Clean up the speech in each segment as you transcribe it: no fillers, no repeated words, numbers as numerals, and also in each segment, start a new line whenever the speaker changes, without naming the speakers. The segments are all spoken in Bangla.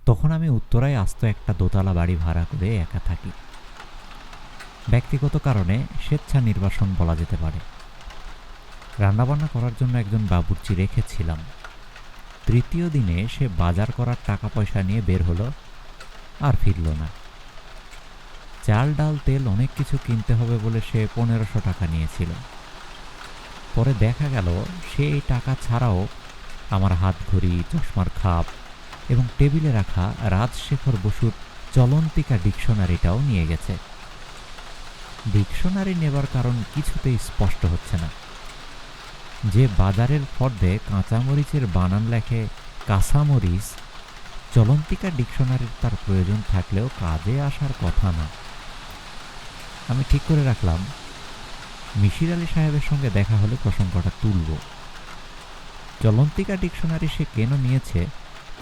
তখন আমি উত্তরায় আস্ত একটা দোতলা বাড়ি ভাড়া করে একা থাকি। ব্যক্তিগত কারণে স্বেচ্ছা নির্বাসন বলা যেতে পারে। রান্নাবান্না করার জন্য একজন বাবুর্চি রেখেছিলাম। তৃতীয় দিনে সে বাজার করার টাকা পয়সা নিয়ে বের হলো, আর ফিরল না। চাল ডাল তেল অনেক কিছু কিনতে হবে বলে সে 1500 টাকা নিয়েছিল। পরে দেখা গেল সে এই টাকা ছাড়াও আমার হাত ঘড়ি, চশমার খাপ এবং টেবিলে রাখা রাজশেখর বসুর চলন্তিকা ডিকশনারিটাও নিয়ে গেছে। ডিকশনারি নেবার কারণ কিছুতেই স্পষ্ট হচ্ছে না। যে বাজারের ফর্দে কাঁচামরিচের বানান লেখে কাঁচামরিচ, চলন্তিকা ডিকশনারির তার প্রয়োজন থাকলেও কাজে আসার কথা না। আমি ঠিক করে রাখলাম মিশির আলী সাহেবের সঙ্গে দেখা হলে প্রসঙ্গটা তুলব। চলন্তিকা ডিকশনারি সে কেন নিয়েছে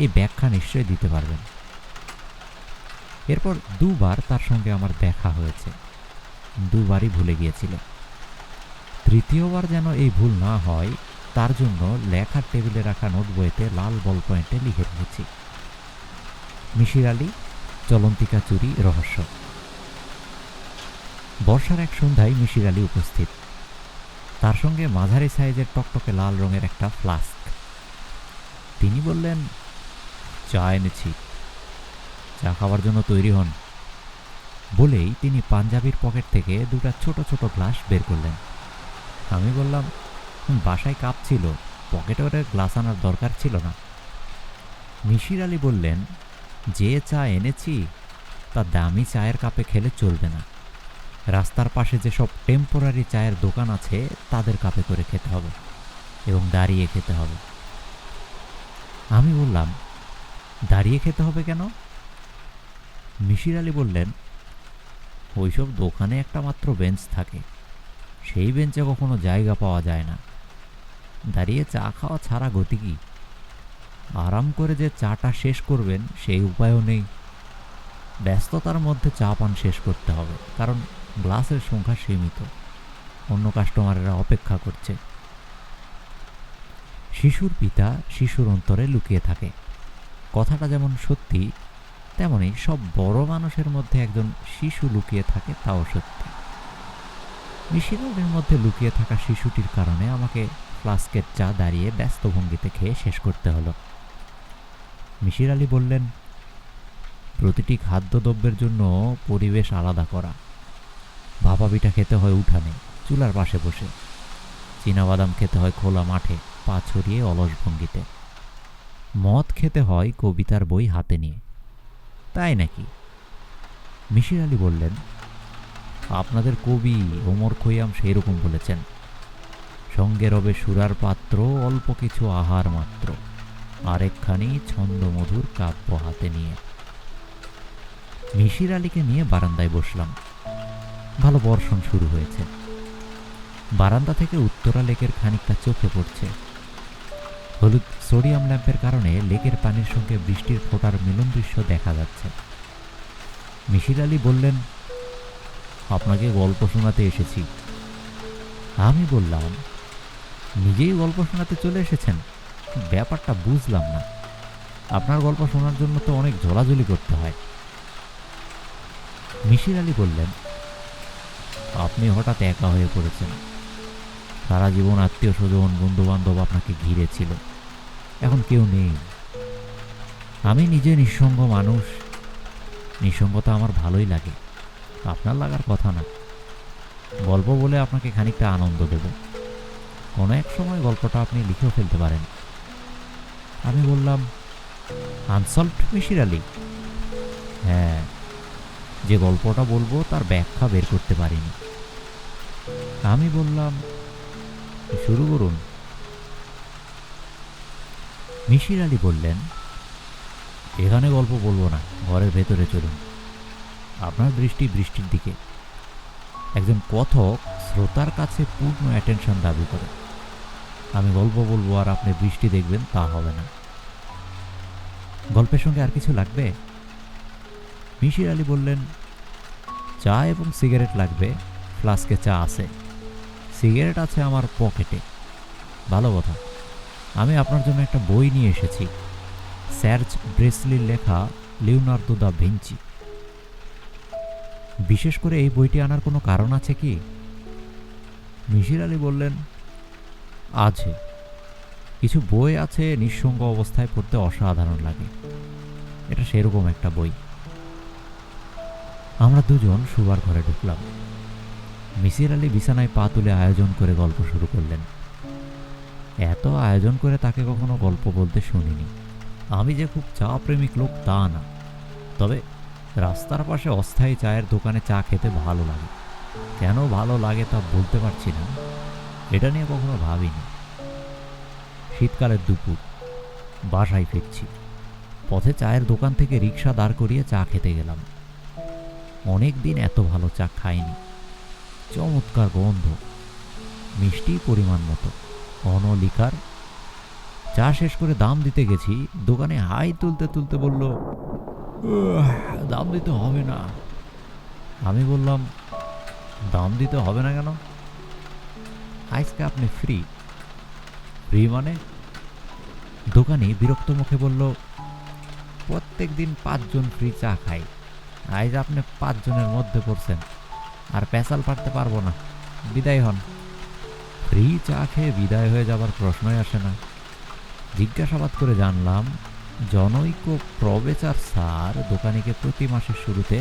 এই ব্যাখ্যা নিশ্চয়ই দিতে পারবেন। এরপর দুবার তার সঙ্গে আমার দেখা হয়েছে, দুবারই ভুলে গিয়েছিল। তৃতীয়বার যেন এই ভুল না হয় তার জন্য লেখার টেবিলে রাখা নোট বইতে লাল বল পয়েন্টে লিখে রেখেছি, মিশির আলী, চলন্তিকা চুরি রহস্য। বর্ষার এক সন্ধ্যায় মিশির আলী উপস্থিত, তার সঙ্গে মাঝারি সাইজের টকটকে লাল রঙের একটা ফ্লাস্ক। তিনি বললেন, চা এনেছি, চা খাওয়ার জন্য তৈরি হন। বলেই তিনি পাঞ্জাবির পকেট থেকে দুটা ছোট ছোট গ্লাস বের করলেন। আমি বললাম, বাসায় কাপ ছিল, পকেটে ওরে গ্লাস আনার দরকার ছিল না। মিশির আলী বললেন, যে চা এনেছি তা দামি চায়ের কাপে খেলে চলবে না। রাস্তার পাশে যেসব টেম্পোরারি চায়ের দোকান আছে তাদের কাপে করে খেতে হবে এবং দাঁড়িয়ে খেতে হবে। আমি বললাম, দাঁড়িয়ে খেতে হবে কেন? মিশির আলী বললেন, ওইসব দোকানে একটা মাত্র বেঞ্চ থাকে, সেই বেঞ্চে কখনো জায়গা পাওয়া যায় না। দাঁড়িয়ে চা খাওয়া ছাড়া গতি কি? আরাম করে যে চাটা শেষ করবেন সেই উপায়ও নেই। ব্যস্ততার মধ্যে চা পান শেষ করতে হবে, কারণ গ্লাসের সংখ্যা সীমিত, অন্য কাস্টমারেরা অপেক্ষা করছে। শিশুর পিতা শিশুর অন্তরে লুকিয়ে থাকে, কথাটা যেমন সত্যি তেমনি সব বড় মানুষের মধ্যে একজন শিশু লুকিয়ে থাকে, তাও সত্যি। মিশিরের মধ্যে লুকিয়ে থাকা শিশুটির কারণে আমাকে ফ্লাস্কের চা দাঁড়িয়ে ব্যস্ত ভঙ্গিতে খেয়ে শেষ করতে হলো। মিশির আলী বললেন, প্রতিটি খাদ্যদ্রব্যের জন্য পরিবেশ আলাদা করা। ভাপা পিঠা খেতে হয় উঠানে, চুলার পাশে বসে। চীনাবাদাম খেতে হয় খোলা মাঠে, পা ছড়িয়ে অলস ভঙ্গিতে। মদ খেতে হয় কবিতার বই হাতে নিয়ে। তাই নাকি? মিশির আলী বললেন, আপনাদের কবি ওমর খৈয়াম সেই রকম বলেছেন, সঙ্গে রবে সুরার পাত্র, অল্প কিছু আহার মাত্র, আরেকখানি ছন্দমধুর কাব্য হাতে নিয়ে। মিশির আলীকে নিয়ে বারান্দায় বসলাম। ভালো বর্ষণ শুরু হয়েছে। বারান্দা থেকে উত্তরা লেকের খানিকটা চোখে পড়ছে। হলুদ সোডিয়াম ল্যাম্পের কারণে লেকের পানির সঙ্গে বৃষ্টির ফোঁটার মিলন দৃশ্য দেখা যাচ্ছে। মিশির আলী বললেন, আপনাকে গল্প শোনাতে এসেছি। আমি বললাম, নিজেই গল্প শোনাতে চলে এসেছেন? ব্যাপারটা বুঝলাম না। আপনার গল্প শোনার জন্য তো অনেক ঝোলাঝুলি করতে হয়। মিশির আলী বললেন, আপনি হঠাৎ একা হয়ে পড়েছেন। সারা জীবন আত্মীয় স্বজন, বন্ধু বান্ধব আপনাকে ঘিরে ছিল, এখন কেউ নেই। আমি নিজে নিঃসঙ্গ মানুষ। নিঃসঙ্গতা আমার ভালোই লাগে, আপনার লাগার কথা না। গল্প বলে আপনাকে খানিকটা আনন্দ দেব, কোনো এক সময় গল্পটা আপনি লিখেও ফেলতে পারেন। আমি বললাম, আনসলভড মিশির আলী? হ্যাঁ, যে গল্পটা বলবো তার ব্যাখ্যা বের করতে পারিনি। আমি বললাম, শুরু করুন। মিশির আলী বললেন, এখানে গল্প বলবো না, ঘরের ভেতরে চলুন। আপনার দৃষ্টি বৃষ্টির দিকে। একজন কথক শ্রোতার কাছে পূর্ণ অ্যাটেনশন দাবি করে। আমি গল্প বলবো আর আপনি বৃষ্টি দেখবেন, তা হবে না। গল্পের সঙ্গে আর কিছু লাগবে? মিশির আলী বললেন, চা এবং সিগারেট লাগবে। ফ্লাস্কে চা আছে, সিগারেট আছে আমার পকেটে। ভালো কথা, আমি আপনার জন্য একটা বই নিয়ে এসেছি, স্যার্জ ব্রেসলির লেখা লিওনার্দো দা ভিঞ্চি। বিশেষ করে এই বইটি আনার কোনো কারণ আছে কি? মিশির আলী বললেন, আছে। কিছু বই আছে নিঃসঙ্গ অবস্থায় পড়তে অসাধারণ লাগে, এটা সেরকম একটা বই। আমরা দুজন শোবার ঘরে ঢুকলাম। মিসির আলী বিছানায় পা তুলে আয়োজন করে গল্প শুরু করলেন। এত আয়োজন করে তাকে কখনো গল্প বলতে শুনিনি। আমি যে খুব চা প্রেমিক লোক তা না, তবে রাস্তার পাশে অস্থায়ী চায়ের দোকানে চা খেতে ভালো লাগে। কেন ভালো লাগে তা বলতে পারছি না, এটা নিয়ে কখনো ভাবিনি। শীতকালের দুপুর, বাসায় ফিরছি। পথে চায়ের দোকান থেকে রিক্সা দাঁড় করিয়ে চা খেতে গেলাম। অনেক দিন এত ভালো চা খাইনি। চমৎকার গন্ধ, মিষ্টি পরিমাণ মতো, অনলিকার। চা শেষ করে দাম দিতে গেছি, দোকানে হাই তুলতে তুলতে বলল, দাম দিতে হবে না। আমি বললাম, দাম দিতে হবে না কেন? আজকে আপনি ফ্রি। ফ্রি মানে? দোকানি বিরক্ত মুখে বলল, প্রত্যেক দিন 5 জন ফ্রি চা খাই, আজ আপনি 5 জনের মধ্যে পড়ছেন, আর পেঁচাল পারতে পারবো না, বিদায় হন। ফ্রি চা খেয়ে বিদায় হয়ে যাবার প্রশ্নই আসে না। জিজ্ঞাসাবাদ করে জানলাম, জনৈক প্রবেচার স্যার দোকানিকে প্রতি মাসের শুরুতে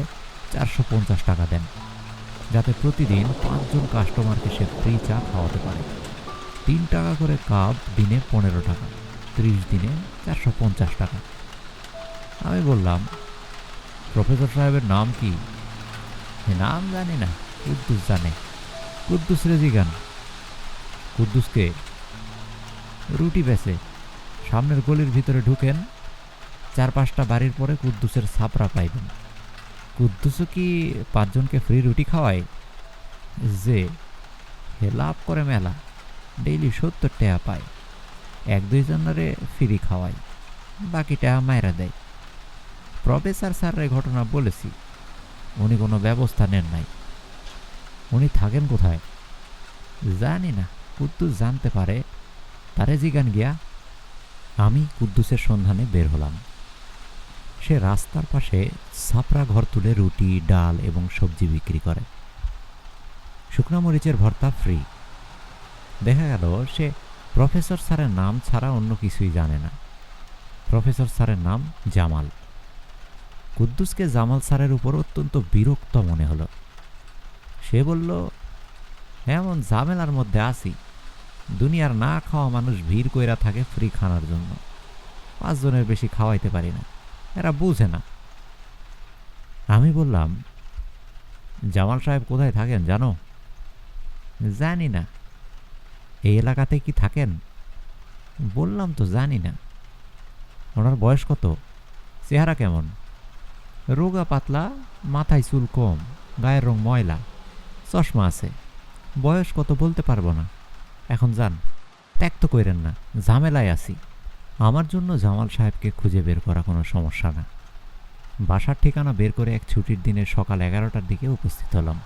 450 টাকা দেন, যাতে প্রতিদিন 5 জন কাস্টমারকে সে ফ্রি চা খাওয়াতে পারে। 3 টাকা করে কাপ, দিনে 15 টাকা, 30 দিনে 450 টাকা। আমি বললাম, প্রফেসর সাহেবের নাম কি? নাম জানি না, কুদ্দুস জানে। কুদ্দুস রেজিগান। কুদ্দুসকে? রুটি বেচে। সামনের গলির ভিতরে ঢুকেন, 4-5টা বাড়ির পরে কুদ্দুসের ছাপরা পাইবেন। কুদ্দুসও কি 5 জনকে ফ্রি রুটি খাওয়ায়? যে হে লাভ করে মেলা, ডেইলি 70 টাকা পায়। 1-2 জনের ফ্রি খাওয়ায়, বাকি টাকা মায়েরা দেয়। প্রফেসর স্যারের ঘটনা বলেছি, উনি কোনো ব্যবস্থা নেন নাই। উনি থাকেন কোথায়? জানি না, কুদ্দুস জানতে পারে, তারে জিগান গিয়া। আমি কুদ্দুসের সন্ধানে বের হলাম। সে রাস্তার পাশে ছাপরা ঘর তুলে রুটি, ডাল এবং সবজি বিক্রি করে। শুকনো মরিচের ভর্তা ফ্রি। দেখা গেল সে প্রফেসর স্যারের নাম ছাড়া অন্য কিছুই জানে না। প্রফেসর স্যারের নাম জামাল। কুদ্দুসকে জামাল স্যারের উপর অত্যন্ত বিরক্ত মনে হলো। সে বলল, এমন ঝামেলার মধ্যে আছি, দুনিয়ার না খাওয়া মানুষ ভিড় কইরা থাকে ফ্রি খানার জন্য। 5 জনের বেশি খাওয়াইতে পারি না, এরা বুঝে না। আমি বললাম, জামাল সাহেব কোথায় থাকেন জানো? জানি না। এই এলাকাতে কি থাকেন? বললাম তো জানি না। ওনার বয়স কত? চেহারা কেমন? রোগা পাতলা, মাথায় চুল কম, গায়ের রং ময়লা, চশমা আছে। বয়স কত বলতে পারবো না। এখন যান, ত্যাগ তো কইরেন না, ঝামেলায় আছি। আমার জন্য জামাল সাহেবকে খুঁজে বের করা কোনো সমস্যা না। বাসার ঠিকানা বের করে এক ছুটির দিনের সকাল 11টার দিকে উপস্থিত হলাম।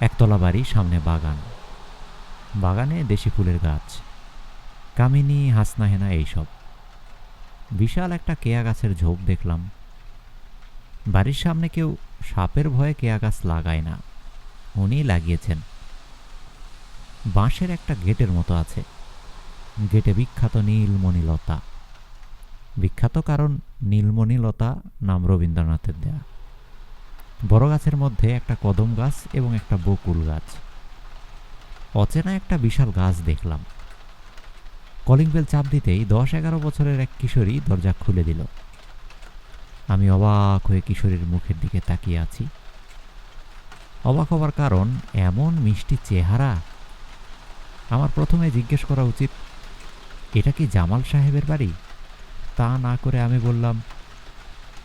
একতলা বাড়ি, সামনে বাগান। বাগানে দেশি ফুলের গাছ, কামিনী, হাসনাহেনা, এইসব। বিশাল একটা কেয়া গাছের ঝোপ দেখলাম। বাড়ির সামনে কেউ সাপের ভয়ে কেয়া গাছ লাগায় না, উনি লাগিয়েছেন। বাঁশের একটা গেটের মতো আছে। গেটে বিখ্যাত নীলমণি লতা। বিখ্যাত কারণ নীলমণি লতা নাম রবীন্দ্রনাথের দেয়া। বড় গাছের মধ্যে একটা কদম গাছ এবং একটা বকুল গাছ। অচেনা একটা বিশাল গাছ দেখলাম। কলিং বেল চাপ দিতেই 10-11 বছরের এক কিশোরী দরজা খুলে দিল। আমি অবাক হয়ে কিশোরীর মুখের দিকে তাকিয়ে আছি। অবাক হবার কারণ, এমন মিষ্টি চেহারা। আমার প্রথমে জিজ্ঞেস করা উচিত, এটা কি জামাল সাহেবের বাড়ি? তা না করে আমি বললাম,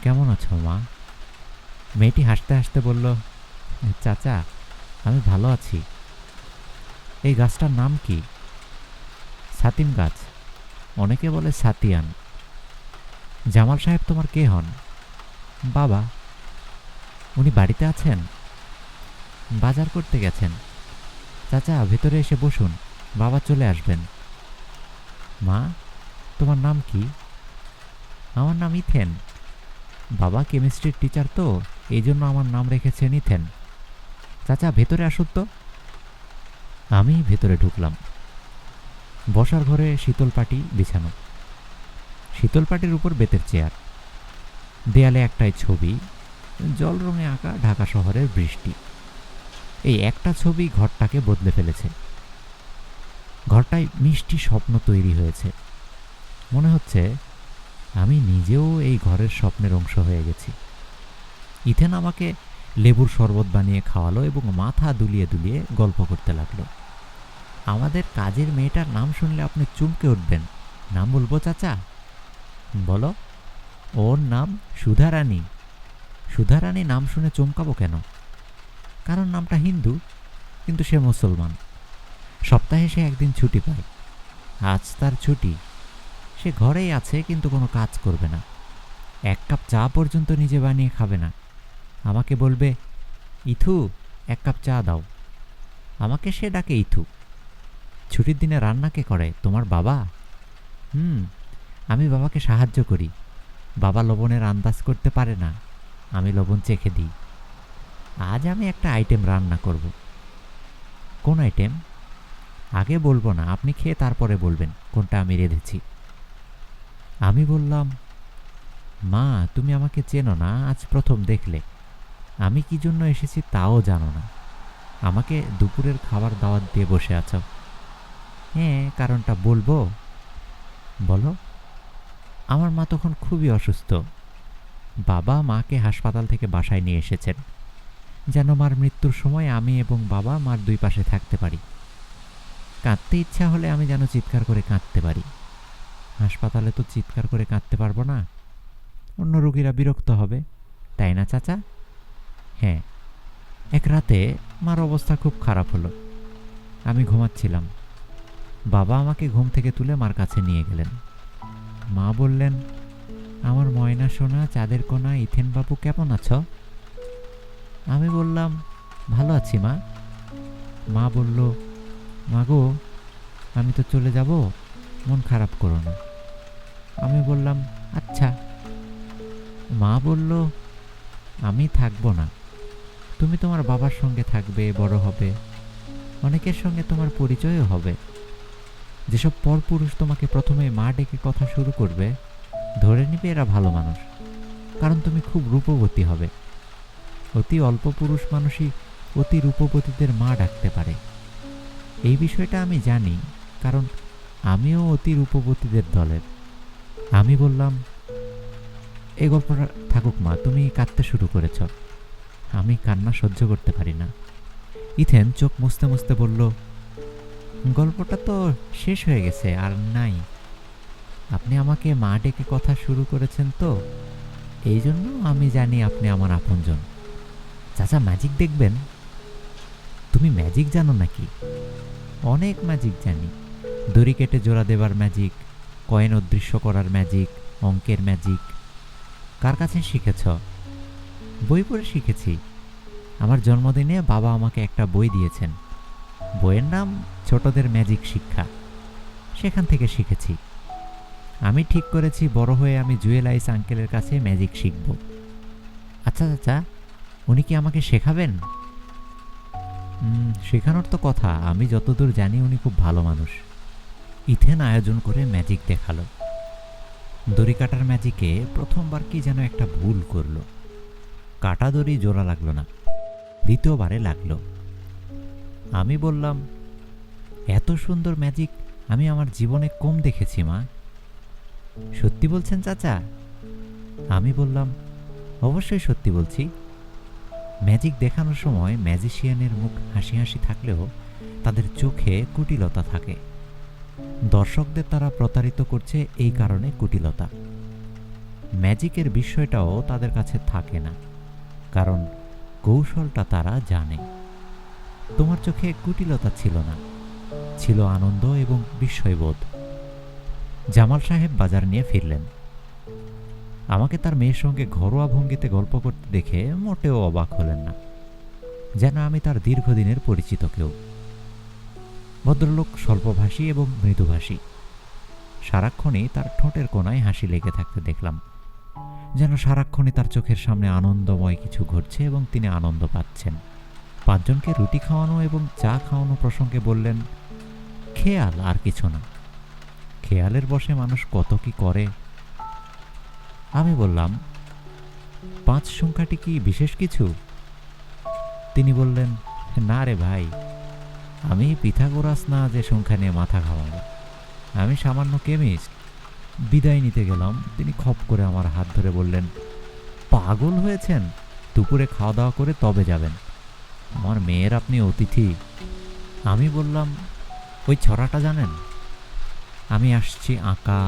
কেমন আছো মা? মেয়েটি হাসতে হাসতে বলল, চাচা, আমি ভালো আছি। এই গাছটার নাম কি? ছাতিম গাছ, অনেকে বলে ছাতিয়ান। জামাল সাহেব তোমার কে হন? বাবা। উনি বাড়িতে আছেন? বাজার করতে গেছেন। চাচা, ভেতরে এসে বসুন, বাবা চলে আসবেন। মা, তোমার নাম কি? আমার নাম ইথেন। বাবা কেমিস্ট্রির টিচার তো, এই জন্য আমার নাম রেখেছেন ইথেন। চাচা ভেতরে আসুন তো। আমি ভেতরে ঢুকলাম। বসার ঘরে শীতল পাটি বিছানো, শীতল পাটির উপর বেতের চেয়ার, দেয়ালে একটাই ছবি, জল রঙে আঁকা ঢাকা শহরের বৃষ্টি। এই একটা ছবি ঘরটাকে বদলে ফেলেছে। ঘরটায় মিষ্টি স্বপ্ন তৈরি হয়েছে। মনে হচ্ছে আমি নিজেও এই ঘরের স্বপ্নের অংশ হয়ে গেছি। ইথেন আমাকে লেবুর শরবত বানিয়ে খাওয়ালো এবং মাথা দুলিয়ে দুলিয়ে গল্প করতে লাগলো। আমাদের কাজের মেয়েটার নাম শুনলে আপনি চমকে উঠবেন। নাম বলবো চাচা? বলো। ওর নাম সুধারানী। সুধারানী নাম শুনে চমকাবো কেন? কারণ নামটা হিন্দু, কিন্তু সে মুসলমান। সপ্তাহে সে একদিন ছুটি পায়। আজ তার ছুটি। সে ঘরেই আছে, কিন্তু কোনো কাজ করবে না। এক কাপ চা পর্যন্ত নিজে বানিয়ে খাবে না। আমাকে বলবে, ইথু এক কাপ চা দাও। আমাকে সে ডাকে ইথু। ছুটির দিনে রান্না কে করে? তোমার বাবা? আমি বাবাকে সাহায্য করি। বাবা লবণের আন্দাজ করতে পারে না, আমি লবণ চেখে দিই। আজ আমি একটা আইটেম রান্না করব। কোন আইটেম? আগে বলবো না, আপনি খেয়ে তারপরে বলবেন কোনটা আমি রেঁধেছি। আমি বললাম, মা তুমি আমাকে চেনো না, আজ প্রথম দেখলে। আমি কি জন্য এসেছি তাও জানো না। আমাকে দুপুরের খাবার দাওয়াত দিয়ে বসে আছো। হ্যাঁ, কারণটা বলবো? বলো। আমার মা তখন খুবই অসুস্থ। বাবা মাকে হাসপাতাল থেকে বাসায় নিয়ে এসেছেন, যেন মার মৃত্যুর সময় আমি এবং বাবা মার দুই পাশে থাকতে পারি। কাঁদতে ইচ্ছা হলে আমি যেন চিৎকার করে কাঁদতে পারি। হাসপাতালে তো চিৎকার করে কাঁদতে পারবো না, অন্য রোগীরা বিরক্ত হবে, তাই না চাচা? হ্যাঁ। এক রাতে মার অবস্থা খুব খারাপ হলো। আমি ঘুমাচ্ছিলাম। বাবা আমাকে ঘুম থেকে তুলে মার কাছে নিয়ে গেলেন। মা বললেন, আমার ময়না সোনা, চাঁদের কোনা, ইথেন বাবু কেমন আছো? আমি বললাম, ভালো আছি মা। মা বলল, মাগো আমি তো চলে যাব, মন খারাপ করো না। আমি বললাম, আচ্ছা। মা বলল, আমি থাকবো না, তুমি তোমার বাবার সঙ্গে থাকবে, বড় হবে, অনেকের সঙ্গে তোমার পরিচয়ও হবে। যেসব পরপুরুষ তোমাকে প্রথমে মা ডেকে কথা শুরু করবে, ধরে নিবে এরা ভালো মানুষ, কারণ তুমি খুব রূপবতী হবে। অতি অল্প পুরুষ মানুষই অতি রূপবতীদের মা ডাকতে পারে। এই বিষয়টা আমি জানি, কারণ আমিও অতি রূপবতীদের দলের। আমি বললাম, এই গল্পটা থাকুক মা, তুমি কাঁদতে শুরু করেছ। আমি কান্না সহ্য করতে পারি না। ইথেন চোখ মুছতে মুছতে বলল, গল্পটা তো শেষ হয়ে গেছে, আর নাই। আপনি আমাকে মা ডেকে কথা শুরু করেছেন তো, এই জন্য আমি জানি আপনি আমার আপনজন। চাচা ম্যাজিক দেখবেন? তুমি ম্যাজিক জানো নাকি? অনেক ম্যাজিক জানি। দড়ি কেটে জোড়া দেবার ম্যাজিক, কয়েন অদৃশ্য করার ম্যাজিক, অঙ্কের ম্যাজিক। কার কাছে শিখেছ? বই পড়ে শিখেছি। আমার জন্মদিনে বাবা আমাকে একটা বই দিয়েছেন। বইয়ের নাম ছোটদের ম্যাজিক শিক্ষা। সেখান থেকে শিখেছি। আমি ঠিক করেছি বড় হয়ে আমি জুয়েল আইস আঙ্কেলের কাছে ম্যাজিক শিখব। আচ্ছা চাচা, উনি কি আমাকে শেখাবেন? শেখানোর তো কথা, আমি যতদূর জানি উনি খুব ভালো মানুষ। ইথেন আয়োজন করে ম্যাজিক দেখালো। দড়ি কাটার ম্যাজিকে প্রথমবার কি যেন একটা ভুল করলো। কাটা দড়ি জোড়া লাগলো না, দ্বিতীয়বারে লাগলো। আমি বললাম, এত সুন্দর ম্যাজিক আমি আমার জীবনে কম দেখেছি মা। সত্যি বলছেন চাচা? আমি বললাম, অবশ্যই সত্যি বলছি। ম্যাজিক দেখানোর সময় ম্যাজিশিয়ানের মুখ হাসি হাসি থাকলেও তাদের চোখে কুটিলতা থাকে। দর্শকদের তারা প্রতারিত করছে এই কারণে কুটিলতা। ম্যাজিকের বিষয়টাও তাদের কাছে থাকে না, কারণ কৌশলটা তারা জানে। তোমার চোখে কুটিলতা ছিল না, ছিল আনন্দ এবং বিস্ময়বোধ। জামাল সাহেব বাজার নিয়ে ফিরলেন। আমাকে তার মেয়ের সঙ্গে ঘরোয়া ভঙ্গিতে গল্প করতে দেখে মোটেও অবাক হলেন না, যেন আমি তার দীর্ঘদিনের পরিচিত কেউ। ভদ্রলোক স্বল্পভাষী এবং মৃদুভাষী। সারাক্ষণই তার ঠোঁটের কোণায় হাসি লেগে থাকতে দেখলাম, যেন সারাক্ষণই তার চোখের সামনে আনন্দময় কিছু ঘটছে এবং তিনি আনন্দ পাচ্ছেন। 5 জনকে রুটি খাওয়ানো এবং চা খাওয়ানো প্রসঙ্গে বললেন, খেয়াল আর কিছু না, খেয়ালের বশে মানুষ কত কি করে। আমি বললাম, 5 সংখ্যাটি কি বিশেষ কিছু? তিনি বললেন, না রে ভাই, আমি পিথাগোরাস না যে সংখ্যা নিয়ে মাথা ঘামাবো, আমি সামান্য কেমিস্ট। বিদায় নিতে গেলাম, তিনি খপ করে আমার হাত ধরে বললেন, পাগল হয়েছেন? দুপুরে খাওয়া দাওয়া করে তবে যাবেন, আমার মেয়ের আপনি অতিথি। আমি বললাম, ওই ছড়াটা জানেন, আমি আসছি আঁকা,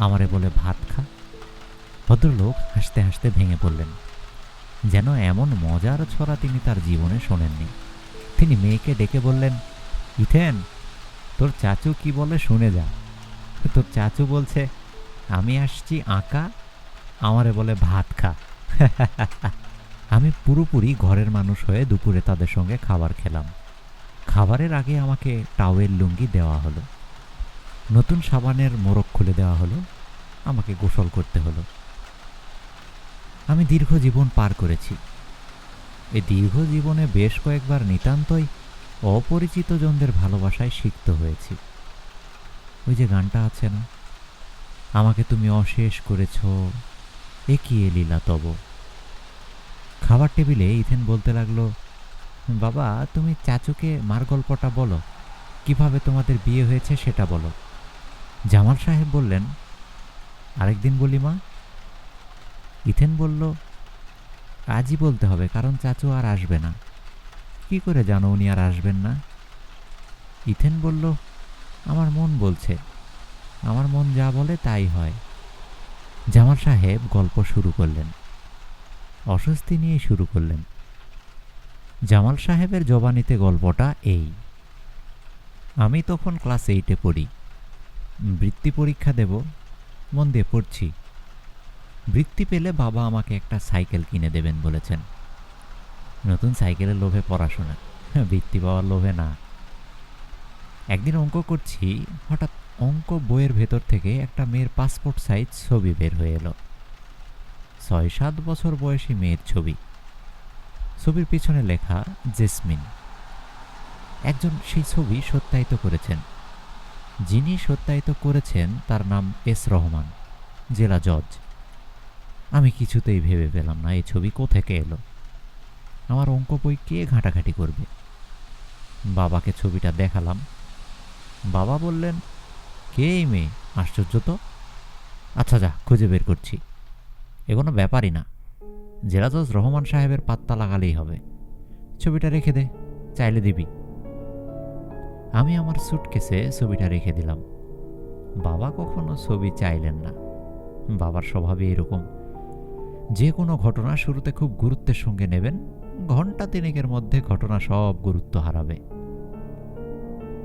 আমারে বলে ভাত খা। ভদ্রলোক হাসতে হাসতে ভেঙে পড়লেন, যেন এমন মজার ছড়া তিনি তার জীবনে শোনেননি। তিনি মেয়েকে ডেকে বললেন, ইথেন, তোর চাচু কি বলে শুনে যা। তোর চাচু বলছে, আমি আসছি আঁকা, আমারে বলে ভাত খা। আমি পুরোপুরি ঘরের মানুষ হয়ে দুপুরে তাদের সঙ্গে খাবার খেলাম। খাবারের আগে আমাকে টাওয়েল লুঙ্গি দেওয়া হলো, নতুন সাবানের মোড়ক খুলে দেওয়া হলো, আমাকে গোসল করতে হলো। আমি দীর্ঘ জীবন পার করেছি। এই দীর্ঘ জীবনে বেশ কয়েকবার নিতান্তই অপরিচিত জনদের ভালোবাসায় সিক্ত হয়েছি। ওই যে গানটা আছে না, আমাকে তুমি অশেষ করেছ, এ কি এ লীলা তব। খাবার টেবিলে ইথেন বলতে লাগলো, বাবা তুমি চাচুকে মার গল্পটা বলো, কিভাবে তোমাদের বিয়ে হয়েছে সেটা বলো। জামাল সাহেব বললেন, আরেকদিন বলি মা। ইথেন বলল, আজই বলতে হবে, কারণ চাচু আর আসবে না। কি করে জানো উনি আর আসবেন না? ইথেন বলল, আমার মন বলছে, আমার মন যা বলে তাই হয়। জামাল সাহেব গল্প শুরু করলেন, অস্বস্তি নিয়ে শুরু করলেন। জামাল সাহেবের জবানিতে গল্পটা এই, আমি তখন ক্লাস 8-এ পড়ি, বৃত্তি পরীক্ষা দেব, মন দিয়ে পড়ছি। বৃত্তি পেলে বাবা আমাকে একটা সাইকেল কিনে দেবেন বলেছেন। নতুন সাইকেলের লোভে পড়াশোনা, বৃত্তি পাওয়ার লোভে না। একদিন অঙ্ক করছি, হঠাৎ অঙ্ক বইয়ের ভেতর থেকে একটা মেয়ের পাসপোর্ট সাইজ ছবি বের হয়ে এলো। 6-7 বছর বয়সী মেয়ের ছবি। ছবির পিছনে লেখা জেসমিন। একজন সেই ছবি সত্যায়িত করেছেন। যিনি সত্যায়িত করেছেন তার নাম এস রহমান, জেলা জজ। আমি কিছুতেই ভেবে পেলাম না এই ছবি কোত্থেকে এলো। আমার অঙ্ক বই কে ঘাঁটাঘাঁটি করবে? বাবাকে ছবিটা দেখালাম। বাবা বললেন, কে এই মেয়ে? আশ্চর্য তো। আচ্ছা যা, খুঁজে বের করছি। এ কোনো ব্যাপারই না, জেলা জজ রহমান সাহেবের পাত্তা লাগালেই হবে। ছবিটা রেখে দে, চাইলে দিবি। আমি আমার সুটকেসে ছবিটা রেখে দিলাম। বাবা কখনো ছবি চাইলেন না, বাবার স্বভাবে এরকম। যে কোনো ঘটনা শুরুতে খুব গুরুত্বের সঙ্গে নেবেন, ঘন্টা 3-এর মধ্যে ঘটনা সব গুরুত্ব হারাবে।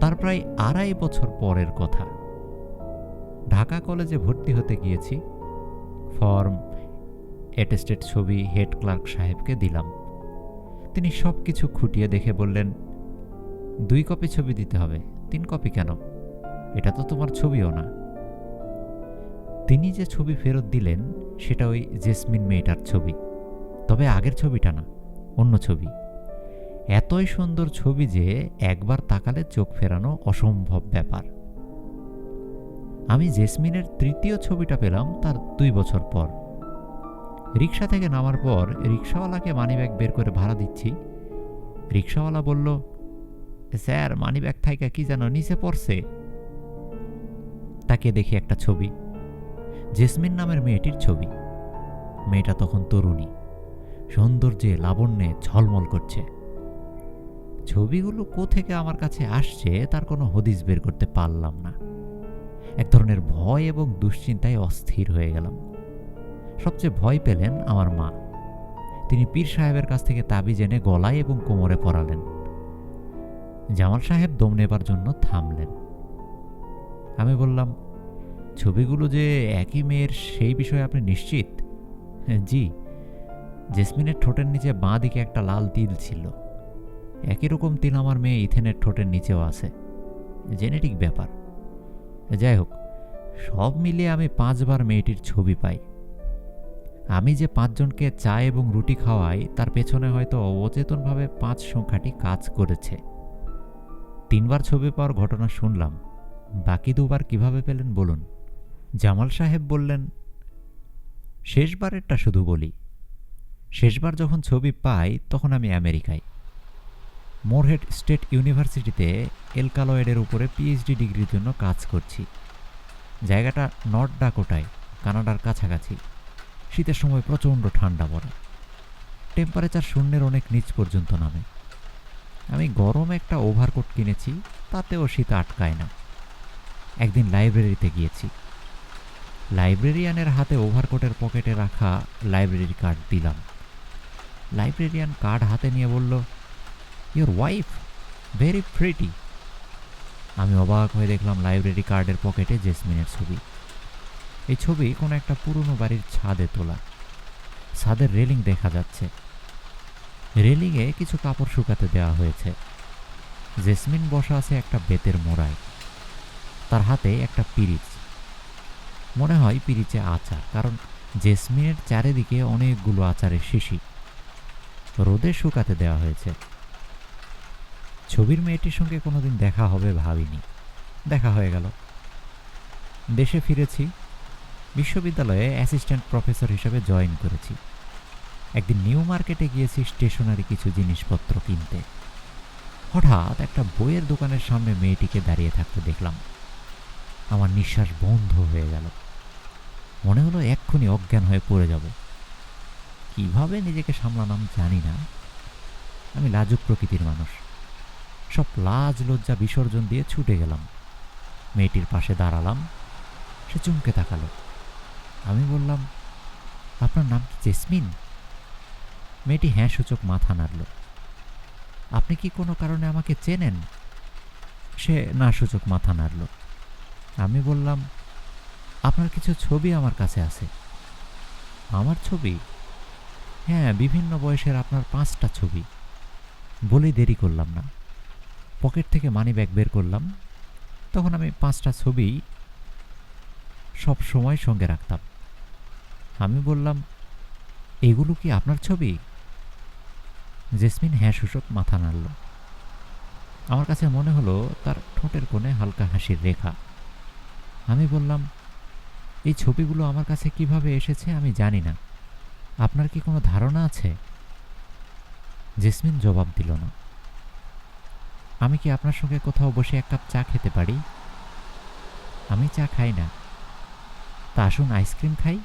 তার প্রায় 2.5 বছর পরের কথা। ঢাকা কলেজে ভর্তি হতে গিয়েছি। ফর্ম, অ্যাটেস্টেড ছবি হেড ক্লার্ক সাহেবকে দিলাম। তিনি সব কিছু খুঁটিয়ে দেখে বললেন, 2 কপি ছবি দিতে হবে। 3 কপি কেন? এটা তো তোমার ছবিও না। তিনি যে ছবি ফেরত দিলেন সেটা ওই জেসমিন মেয়েটার ছবি, তবে আগের ছবিটা না, অন্য ছবি। এতই সুন্দর ছবি যে একবার তাকালে চোখ ফেরানো অসম্ভব ব্যাপার। আমি জেসমিনের 3য় ছবিটা পেলাম তার 2 বছর পর। রিক্সা থেকে নামার পর রিক্সাওয়ালাকে মানিব্যাগ বের করে ভাড়া দিচ্ছি। রিক্সাওয়ালা বলল, স্যার মানিব্যাগ থাইকা কি যেন নিচে পড়ছে। তাকে দেখি একটা ছবি, জেসমিন নামের মেয়েটির ছবি। মেয়েটা তখন তরুণী, সৌন্দর্যে লাবণ্যে ঝলমল করছে। ছবিগুলো কোত্থেকে আমার কাছে আসছে তার কোনো হদিস বের করতে পারলাম না। এক ধরনের ভয় এবং দুশ্চিন্তায় অস্থির হয়ে গেলাম। সবচেয়ে ভয় পেলেন আমার মা। তিনি পীর সাহেবের কাছ থেকে তাবিজ এনে গলায় এবং কোমরে পরালেন। জামাল সাহেব দম নেবার জন্য থামলেন। আমি বললাম, ছবিগুলো যে একই মেয়ের সেই বিষয়ে আপনি নিশ্চিত? জি, জেসমিনের ঠোঁটের নিচে বাঁ দিকে একটা লাল তিল ছিল। একই রকম তিল আমার মেয়ে ইথেনের ঠোঁটের নিচেও আছে। জেনেটিক ব্যাপার। যাই হোক, সব মিলিয়ে আমি 5 বার মেয়েটির ছবি পাই। আমি যে 5 জনকে চা এবং রুটি খাওয়াই তার পেছনে হয়তো অচেতনভাবে 5 সংখ্যাটি কাজ করেছে। 3 বার ছবি পাওয়ার ঘটনা শুনলাম, বাকি 2 বার কিভাবে পেলেন বলুন? জামাল সাহেব বললেন, শেষবারেরটা শুধু বলি। শেষবার যখন ছবি পাই তখন আমি আমেরিকায় মোরহেড স্টেট ইউনিভার্সিটিতে এলকালয়েডের উপরে পিএইচডি ডিগ্রির জন্য কাজ করছি। জায়গাটা নর্থ ডাকোটায়, কানাডার কাছাকাছি। শীতের সময় প্রচণ্ড ঠান্ডা পড়ে, টেম্পারেচার শূন্যের অনেক নিচ পর্যন্ত নামে। আমি গরম একটা ওভারকোট কিনেছি, তাতেও শীত আটকায় না। একদিন লাইব্রেরিতে গিয়েছি। লাইব্রেরিয়ানের হাতে ওভারকোটের পকেটে রাখা লাইব্রেরি কার্ড দিলাম। লাইব্রেরিয়ান কার্ড হাতে নিয়ে বলল, ইয়োর ওয়াইফ ভেরি প্রিটি। আমি অবাক হয়ে দেখলাম লাইব্রেরি কার্ডের পকেটে জেসমিনের ছবি। এই ছবি কোনো একটা পুরনো বাড়ির ছাদে তোলা। ছাদের রেলিং দেখা যাচ্ছে, রেলিংয়ে কিছু কাপড় শুকাতে দেওয়া হয়েছে। জেসমিন বসা আছে একটা বেতের মোড়ায়, তার হাতে একটা পিরিচ। মনে হয় পিরিচে আচার, কারণ জেসমিনের চারিদিকে অনেকগুলো আচারের শিশি। রোদে শুকাতে দেওয়া হয়েছে। ছবির মেয়েটির সঙ্গে কোনোদিন দেখা হবে ভাবিনি, দেখা হয়ে গেল। দেশে ফিরেছি, বিশ্ববিদ্যালয়ে অ্যাসিস্ট্যান্ট প্রফেসর হিসেবে জয়েন করেছি। একদিন নিউ মার্কেটে গিয়েছি স্টেশনারি কিছু জিনিসপত্র কিনতে। হঠাৎ একটা বইয়ের দোকানের সামনে মেয়েটিকে দাঁড়িয়ে থাকতে দেখলাম। আমার নিঃশ্বাস বন্ধ হয়ে গেল। মনে হলো এক্ষুনি অজ্ঞান হয়ে পড়ে যাব। কিভাবে নিজেকে সামলালাম জানি না। আমি লাজুক প্রকৃতির মানুষ। সব লাজ লজ্জা বিসর্জন দিয়ে ছুটে গেলাম। মেয়েটির পাশে দাঁড়ালাম। সে চমকে তাকালো। আমি বললাম, আপনার নাম কি জেসমিন? মেয়েটি হ্যাঁ সূচক মাথা নাড়ল। আপনি কি কোনো কারণে আমাকে চেনেন? সে না সূচক মাথা নাড়ল। আমি বললাম, আপনার কিছু ছবি আমার কাছে আছে। আমার ছবি? হ্যাঁ, বিভিন্ন বয়সের আপনার 5টা ছবি। বলেই দেরি করলাম না, পকেট থেকে মানি ব্যাগ বের করলাম। তখন আমি 5টা ছবি সব সময় সঙ্গে রাখতাম। আমি বললাম, এগুলো কি আপনার ছবি? জেসমিন হ্যাঁ সূচক মাথা নাড়ল। আমার কাছে মনে হলো তার ঠোঁটের কোণে হালকা হাসির রেখা। আমি বললাম, এই ছবিগুলো আমার কাছে কিভাবে এসেছে আমি জানি না। আপনার কি কোনো ধারণা আছে? জেসমিন জবাব দিল না। আমি কি আপনার সঙ্গে কোথাও বসে 1 কাপ চা খেতে পারি? আমি চা খাই না। তা আসুন আইসক্রিম খাই,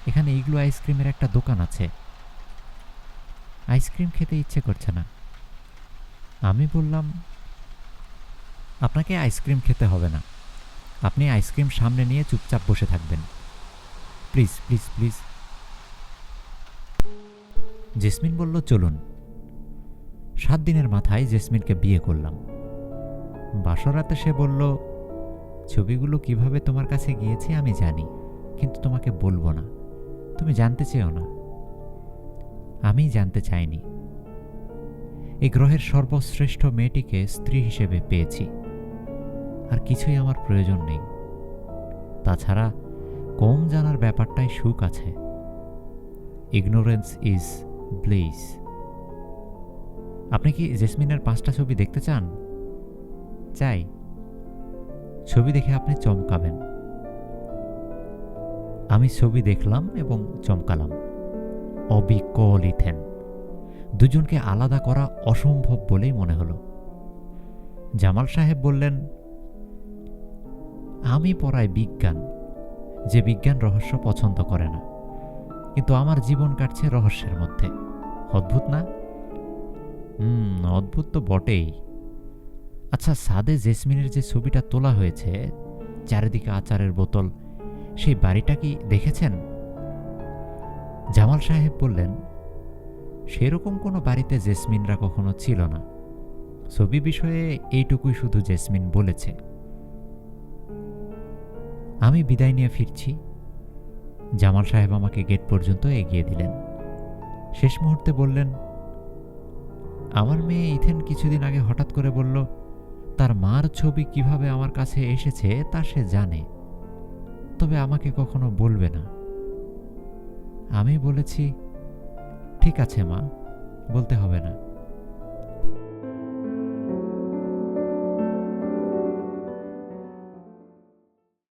এখানে ইগলু আইসক্রিমের একটা দোকান আছে। আইসক্রিম খেতে ইচ্ছে করছে না। আমি বললাম, আপনাকে আইসক্রিম খেতে হবে না। আপনি আইসক্রিম সামনে নিয়ে চুপচাপ বসে থাকবেন। Please please please. জেসমিন বলল, চলুন। 7 দিনের মাথায় জেসমিনকে বিয়ে করলাম। বাসরাতে সে বলল, ছবিগুলো কিভাবে তোমার কাছে গিয়েছে আমি জানি, কিন্তু তোমাকে বলবো না। তুমি জানতে চেও না। আমি জানতে চাইনি। এই গ্রহের সর্বশ্রেষ্ঠ মেয়েটিকে স্ত্রী হিসেবে পেয়েছি, আর কিছুই আমার প্রয়োজন নেই। তাছাড়া কম জানার ব্যাপারটাই সুখ আছে। Ignorance is bliss. আপনি কি জেসমিনের 5টা ছবি দেখতে চান? চাই। ছবি দেখে আপনি চমকাবেন। আমি ছবি দেখলাম এবং চমকালাম। অবিকল ইথেন। দুজনকে আলাদা করা অসম্ভব বলেই মনে হলো। জামাল সাহেব বললেন, আমি পড়াই বিজ্ঞান, যে বিজ্ঞান রহস্য পছন্দ করে না, কিন্তু আমার জীবন কাটছে রহস্যের মধ্যে। অদ্ভুত না? অদ্ভুত তো বটেই। আচ্ছা, ছাদে জেসমিনের যে ছবিটা তোলা হয়েছে, চারিদিকে আচারের বোতল, সেই বাড়িটা কি দেখেছেন? জামাল সাহেব বললেন, সেরকম কোনো বাড়িতে জেসমিনরা কখনো ছিল না। ছবি বিষয়ে এইটুকুই শুধু জেসমিন বলেছে। আমি বিদায় নিয়ে ফিরছি। জামাল সাহেব আমাকে গেট পর্যন্ত এগিয়ে দিলেন। শেষ মুহূর্তে বললেন, আমার মেয়ে ইথেন কিছুদিন আগে হঠাৎ করে বলল, তার মার ছবি কিভাবে আমার কাছে এসেছে তা সে জানে। তবে আমাকে কখনো বলবে না। আমি বলেছি, ঠিক আছে মা, বলতে হবে না।